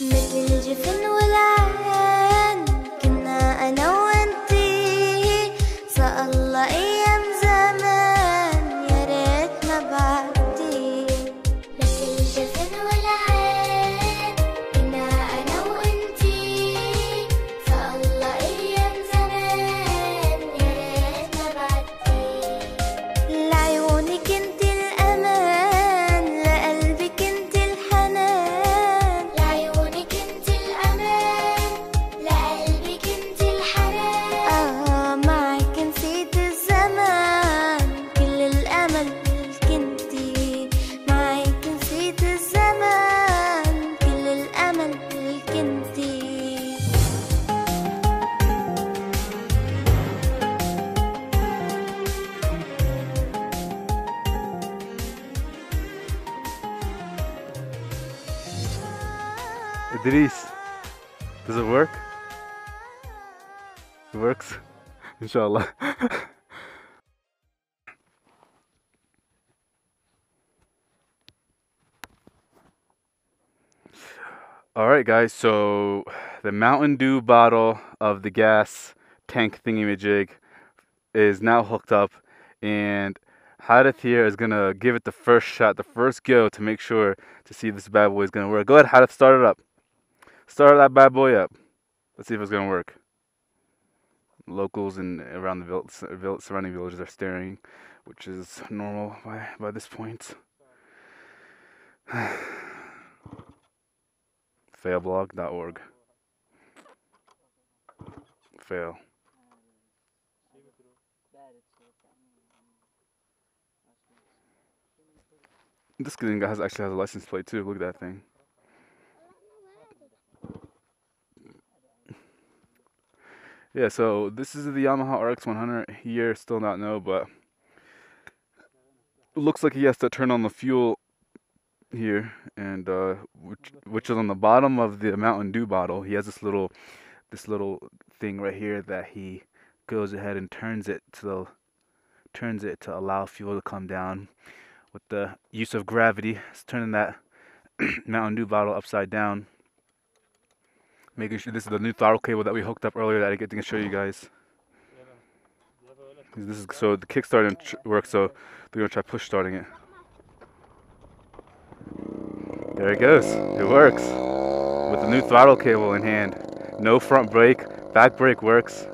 مثل الجفن والعين كنا أنا وانتي سألله أيام زمان يا ريت ما بعدي مثل الجفن والعين كنا أنا وانتي سألله أيام زمان يا ريت ما بعدي لعيونك انت الأمان لقلبك انت الحنان لعيونك انت الأمان لقلبك انت الحنان معك نسيت الزمان كل الأمل ملك انتي معك نسيت الزمان كل الأمل ملك انتي Idris, does it work? It works? Inshallah. Alright guys, so the Mountain Dew bottle of the gas tank thingy-majig is now hooked up, and Hadith here is gonna give it the first shot, the first go, to make sure to see if this bad boy is gonna work. Go ahead, Hadith, start it up. Start that bad boy up. Let's see if it's gonna work. Locals and around the surrounding villages are staring, which is normal by this point. Failblog.org. Fail. This thing actually has a license plate too. Look at that thing. Yeah, so this is the Yamaha RX100 here. Still not know, but it looks like he has to turn on the fuel here, and which is on the bottom of the Mountain Dew bottle. He has this little thing right here that he goes ahead and turns it to allow fuel to come down with the use of gravity. It's turning that Mountain Dew bottle upside down, making sure this is the new throttle cable that we hooked up earlier that I get to show you guys. This is so the kickstart didn't work, so they're gonna try push starting it. There it goes. It works with the new throttle cable in hand. No front brake, back brake works.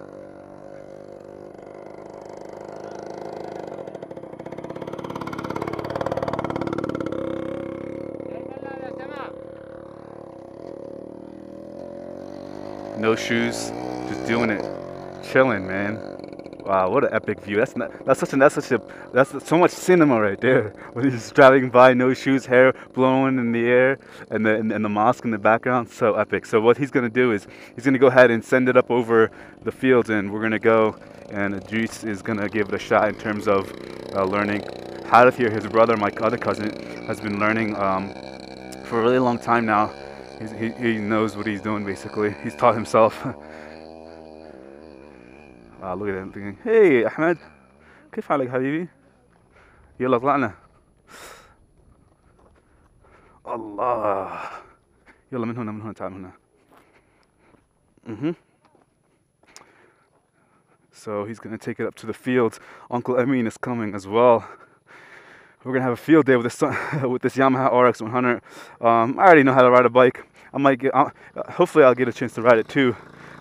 No shoes, just doing it, chilling, man. Wow, what an epic view! That's so much cinema right there. When he's just driving by, no shoes, hair blowing in the air, and the mosque in the background, so epic. So what he's gonna do is he's gonna go ahead and send it up over the fields, and we're gonna go, and Idris is gonna give it a shot in terms of learning. Hadith here, his brother, my other cousin, has been learning for a really long time now. He knows what he's doing basically. He's taught himself. Look at that thing. Hey Ahmed, كيف حالك حبيبي؟ يلا طلعنا. الله. يلا من هنا تعال من هنا. So he's gonna take it up to the fields. Uncle Amin is coming as well. We're gonna have a field day with this Yamaha RX100. I already know how to ride a bike. Hopefully I'll get a chance to ride it too,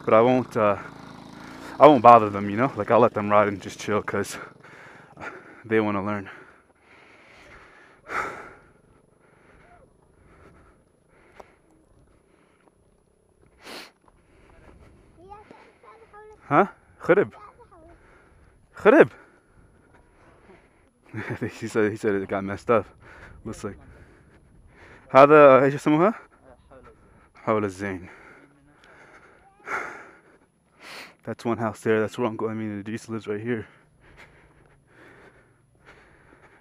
but I won't bother them, you know. Like I'll let them ride and just chill because they want to learn. Huh? خرب. he said it got messed up. Looks like. هذا ايش يسموها؟ حول الزين. That's one house there. That's where Uncle Idris lives right here.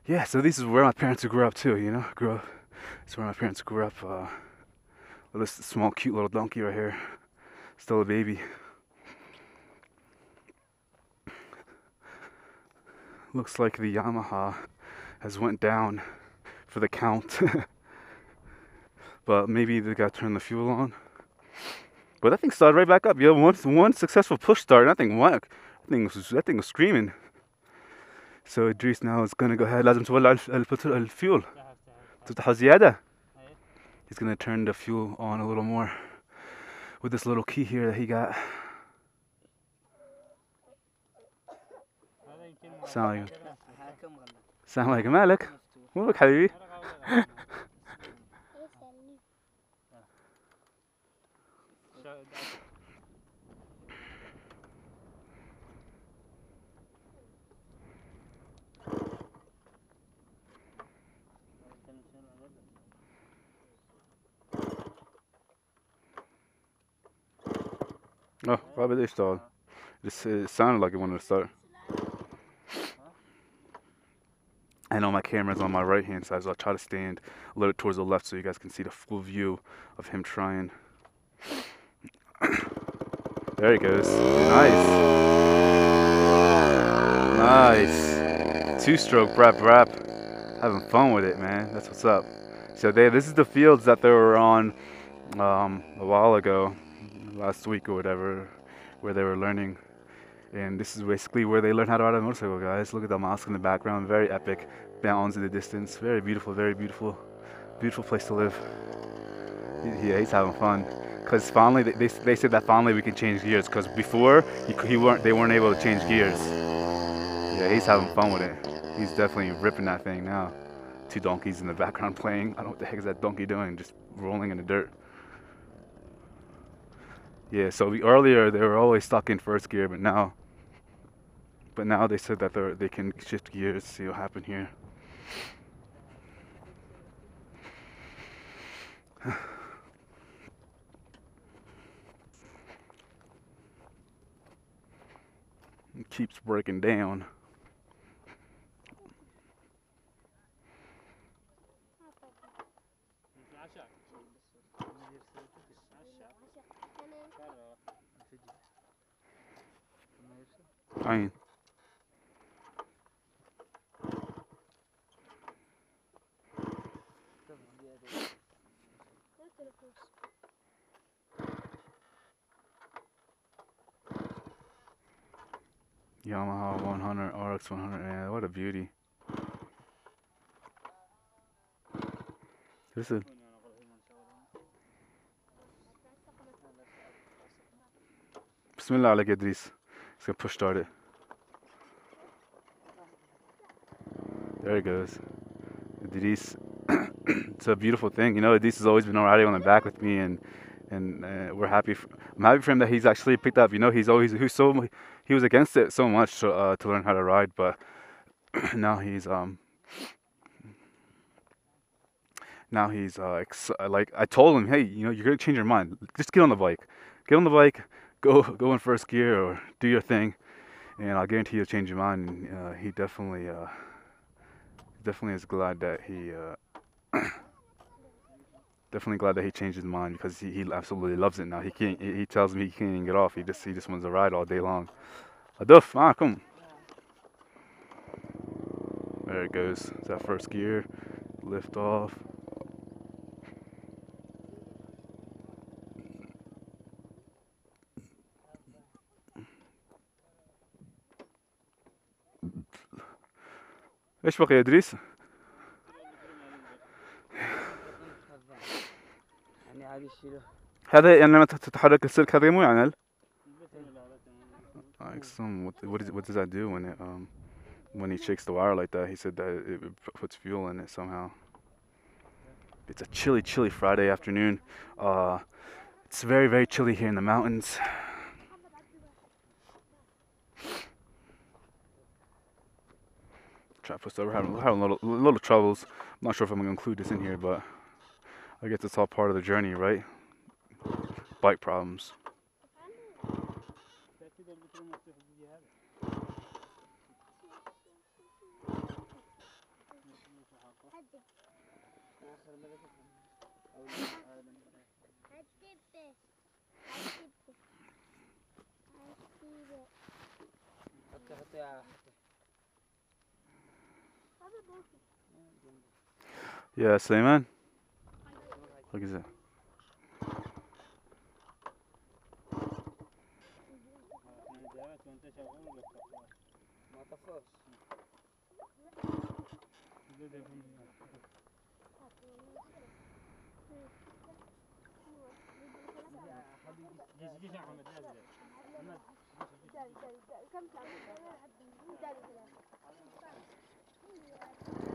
Yeah, so this is where my parents grew up too, you know? It's where my parents grew up. This small cute little donkey right here. Still a baby. Looks like the Yamaha has went down for the count. but maybe they got to turn the fuel on. But that thing started right back up. Yeah, one successful push start. And that thing was screaming. So Idris now is gonna go ahead. لازم تولع الفيول. تفتحه زيادة. He's gonna turn the fuel on a little more with this little key here that he got. السلام عليكم. السلام عليكم. مالك؟ مو بك حبيبي. Oh, Robert Ishtal. It sounded like it wanted to start. I know my camera's on my right hand side, so I'll try to stand a little towards the left so you guys can see the full view of him trying. There he goes. Nice. Nice. Two-stroke brap brap. Having fun with it, man. That's what's up. So this is the fields that they were on a while ago, last week or whatever, where they were learning. And this is basically where they learn how to ride a motorcycle, guys. Look at the mosque in the background. Very epic. Mountains in the distance. Very beautiful, beautiful place to live. Yeah, he's having fun. Because finally, they said that finally we can change gears. Because before, they weren't able to change gears. Yeah, he's having fun with it. He's definitely ripping that thing now. Two donkeys in the background playing. I don't know what the heck is that donkey doing, just rolling in the dirt. Yeah, so earlier they were always stuck in first gear, but now they said that they can shift gears. See what happened here. It keeps breaking down. عين. Yamaha 100 RX 100. Yeah, what a beauty. This is. Bismillah عليك يا Idris. It's gonna push start it. There it goes. Idris. It's a beautiful thing. You know, Idris has always been riding on the back with me, and we're happy. I'm happy for him that he's actually picked up. You know, he was against it so much to learn how to ride, but now he's like I told him, hey, you know, you're gonna change your mind. Just get on the bike. Get on the bike. Go in first gear or do your thing, and I'll guarantee you'll change your mind. And, he definitely is glad that he definitely glad that he changed his mind, because he absolutely loves it now. He tells me he can't even get off. He just wants to ride all day long. Aduf, come. There it goes. It's that first gear. Lift off. ايش بقى يا ادريس؟ هذا يعني لما تتحرك السلك هذا مو يعمل. What does that do when he shakes the wire like that? He said that it puts fuel in it somehow. It's a chilly Friday afternoon. It's very chilly here in the mountains. Try to push over. We're having a little troubles. I'm not sure if I'm gonna include this in here, but I guess it's all part of the journey, right? Bike problems. Yeah, Suleiman. Look at that.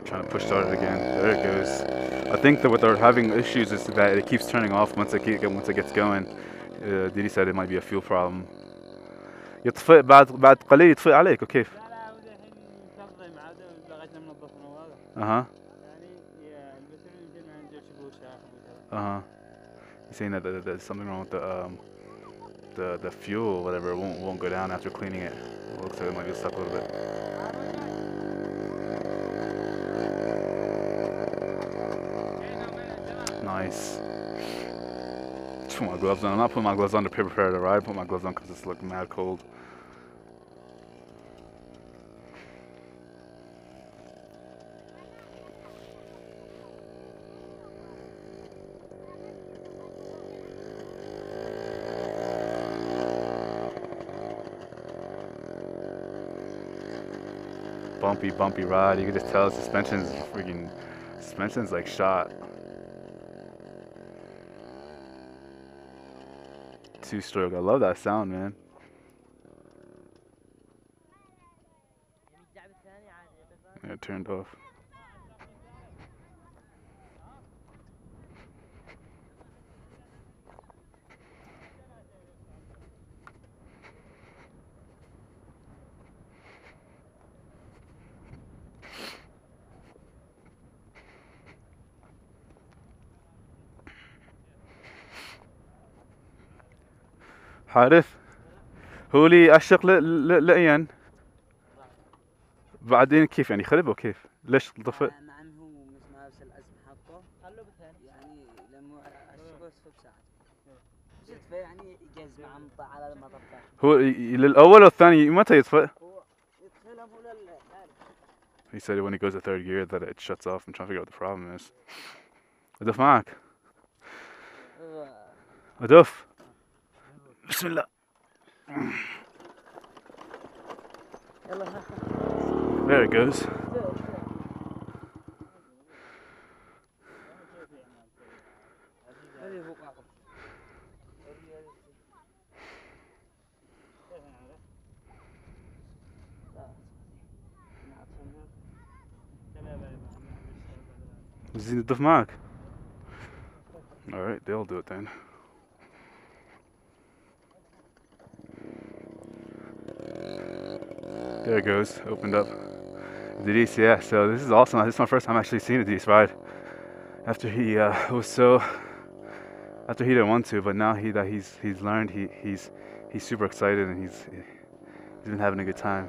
Trying to push start it again. There it goes. I think that what they're having issues is that it keeps turning off once it gets going. Didi said it might be a fuel problem. يطفئ بعد قليل يطفئ عليك وكيف؟ Uh-huh. Uh-huh. He's saying that there's something wrong with the fuel or whatever. It won't go down after cleaning it. It looks like it might be stuck a little bit. Nice. Put my gloves on. I'm not putting my gloves on to prepare to ride. Put my gloves on because it's looking mad cold. Bumpy ride. You can just tell the suspension's like shot. Two-stroke. I love that sound, man. Yeah, it turned off. حارث هو لي أشق لأين بعدين كيف يعني خرب وكيف ليش طفئ؟ نعم هو مثل ما بس الأزم حطه خلوه بثاني يعني لما أشقه يصفى بساعته يطفئ يعني يجز مع مطلع على المطر هو للأول والثاني متى يطفئ؟ هو يدخل لهم هو للثالث. He said when he goes to third gear that it shuts off. I'm trying to figure out what the problem is. أدف معك أدف بسم الله. There it goes. زين الدف معك. Alright, they'll do it then. There it goes, opened up. Idris, yeah, so this is awesome. This is my first time actually seeing Idris ride. After he after he didn't want to, but now he's learned, he's super excited and he's been having a good time.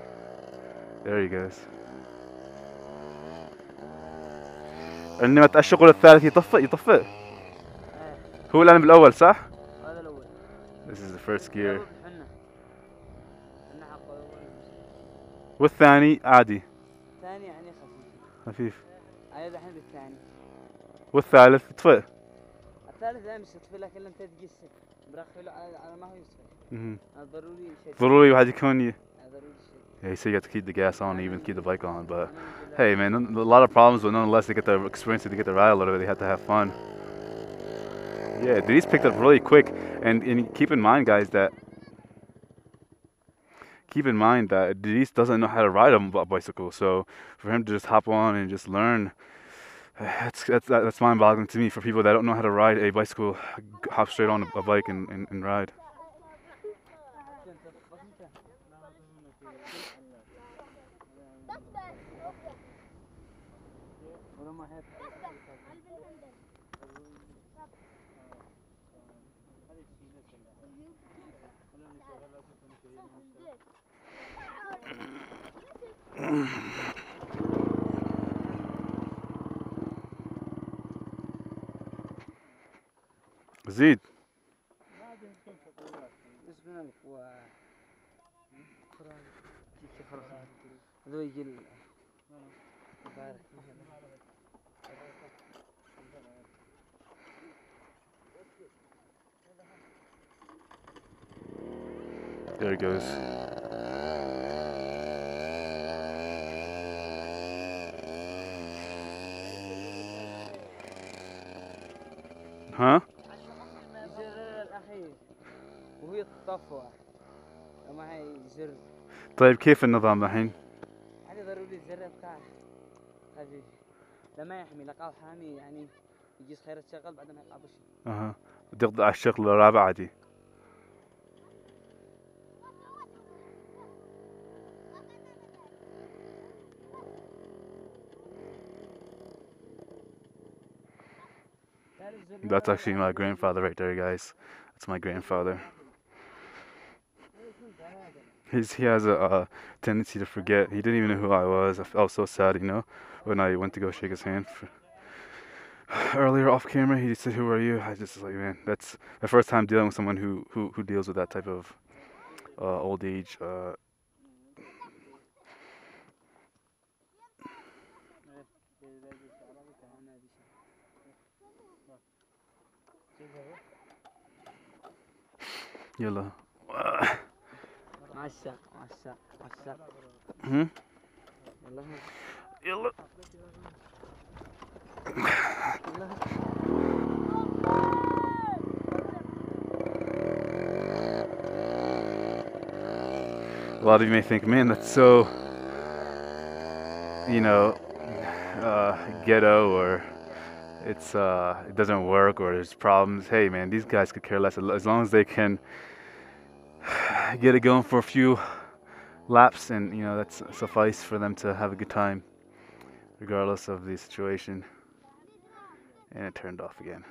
There he goes. انما الشغل الثالث يطفئ هو الان بالاول صح؟ هذا الأول. This is the first gear. والثاني عادي. الثاني يعني خفيف. هذا الحين بالثاني. والثالث يطفئ. الثالث لا مش يطفئ لكن لما تقيس برخله على ما هو يطفئ. ضروري شيء. ضروري واحد يكون ضروري شيء. Yeah, he said you have to keep the gas on, even keep the bike on. But hey, man, a lot of problems, but nonetheless, they get the experience, they get to ride a little bit. They have to have fun. Yeah, these picked up really quick, and keep in mind, guys, that Denise doesn't know how to ride a bicycle. So for him to just hop on and just learn, that's mind-boggling to me. For people that don't know how to ride a bicycle, hop straight on a bike and ride. زيد There it goes. Huh? الزر الأخير وهي تطفى معي زر طيب كيف النظام الحين؟ يعني ضروري الزر بتاعه خفيف لما يحمي لقاو حامي يعني يجي خير تشغل بعد ما يقابل شيء. اها تقضي على الشغل الرابع عادي. That's actually my grandfather right there, guys. That's my grandfather. He has a tendency to forget. He didn't even know who I was. I felt so sad, you know, when I went to go shake his hand. Earlier off camera, he said, "Who are you?" I just was like, man, that's the first time dealing with someone who deals with that type of old age. يلا. عشاء عشاء عشاء. يلا. يلا. A lot of you may think, man, that's so, you know, ghetto, or it's it doesn't work, or there's problems. Hey, man, these guys could care less as long as they can get it going for a few laps, and you know that's suffice for them to have a good time, regardless of the situation. And it turned off again.